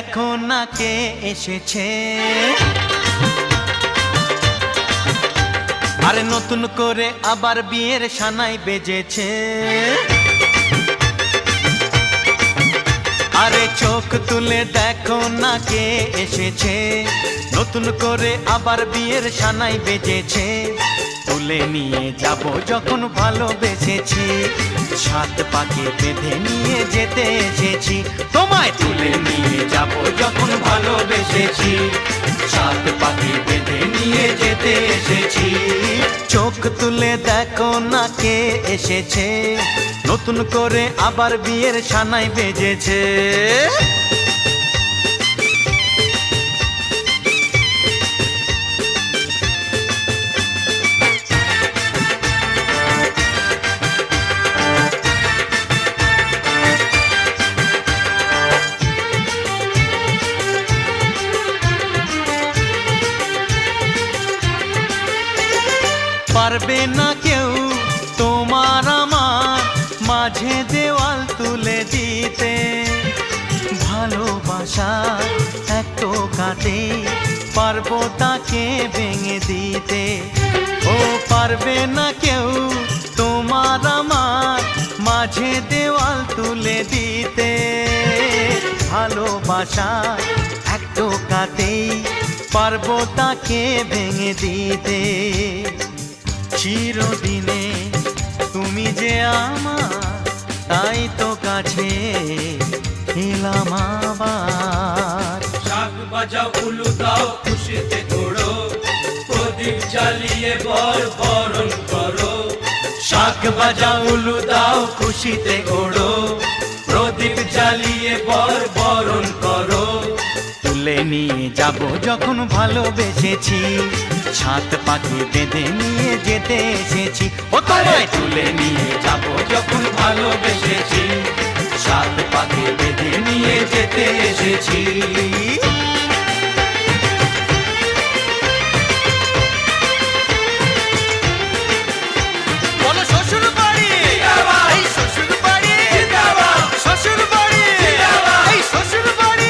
দেখো না কে এসেছে, আরে নতুন করে আবার বিয়ের সানাই বেজেছে। আরে চোখ তুলে দেখো না কে এসেছে, নতুন করে আবার বিয়ের সানাই বেজেছে। তুলে নিয়ে যাব যখন ভালোবেসেছি, সাত পাকে বেঁধে নিয়ে যেতে এসেছি। তোমায় তুলে নিয়ে যাব যখন ভালোবেসেছি, সাত পাকে বেঁধে নিয়ে যেতে এসেছি। চোখ তুলে দেখো না কে এসেছে, নতুন করে আবার বিয়ের সানাই বেজেছে। পারবে না কেউ তোমার আমার মাঝে দেওয়াল তুলে দিতে, ভালোবাসা এক টোকাতে পারবো তাকে ভেঙে দিতে। ও পারবে না কেউ তোমার আমার মাঝে দেওয়াল তুলে দিতে, ভালোবাসা এক টোকাতেই পারবো তাকে ভেঙে দিতে। চিরদিনে তুমি যে আমার, তাই তো কাছে এলাম আবার। শাক বাজাও উলু দাও খুশিতে ঘোড়ো, প্রদীপ জ্বালিয়ে বরণ করো। শাক বাজাও উলু দাও খুশিতে ঘোড়ো, প্রদীপ জ্বালিয়ে বরণ করো। তুলে নিয়ে যাব যখন ভালোবেসেছি, সাত পাকে বেঁধে নিয়ে যেতে এসেছি। ও তোমায় তুলে নিয়ে যাব যখন ভালোবেসেছি, সাত পাকে বেঁধে নিয়ে যেতে এসেছি। বলো শ্বশুর বাড়ি, এই শ্বশুর বাড়ি, শ্বশুর বাড়ি, এই শ্বশুর বাড়ি।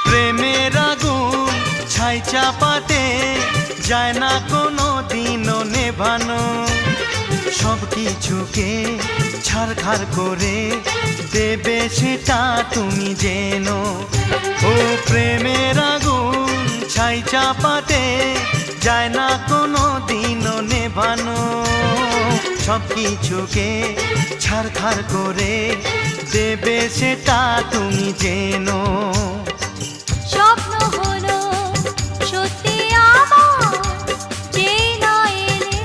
প্রেমের আগুন ছাই চাপাতে যায় না কোনো দিনও নেভানো, সব কিছুকে ছারখার করে দেবে সেটা তুমি জেনো। ও প্রেমের আগুন ছাই চাপাতে যায় না কোনো দিনও নেভানো, সব কিছুকে ছারখার করে দেবে সেটা তুমি জেনো। স্বপ্ন হলো সত্যি আমার, যে না এলে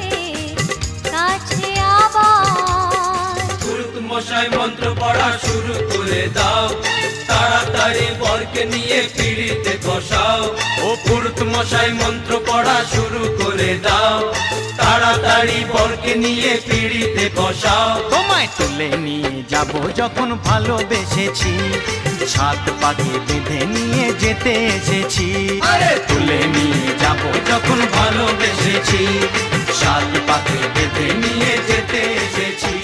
কাছে আবার। পুরুত মশাই মন্ত্র পড়া শুরু করে দাও, তাড়াতাড়ি বরকে নিয়ে পিড়িতে বসাও। ও পুরুত মশাই মন্ত্র পড়া শুরু করে দাও, তাড়াতাড়ি বরকে নিয়ে পিড়িতে বসাও। তোমায় তুলে নিয়ে যাব যখন ভালোবেসেছি, সাত পাকে বেঁধে নিয়ে যেতে এসেছি। আরে তুলে নিয়ে যাব যখন ভালোবেসেছি, সাত পাকে বেঁধে নিয়ে যেতে এসেছি।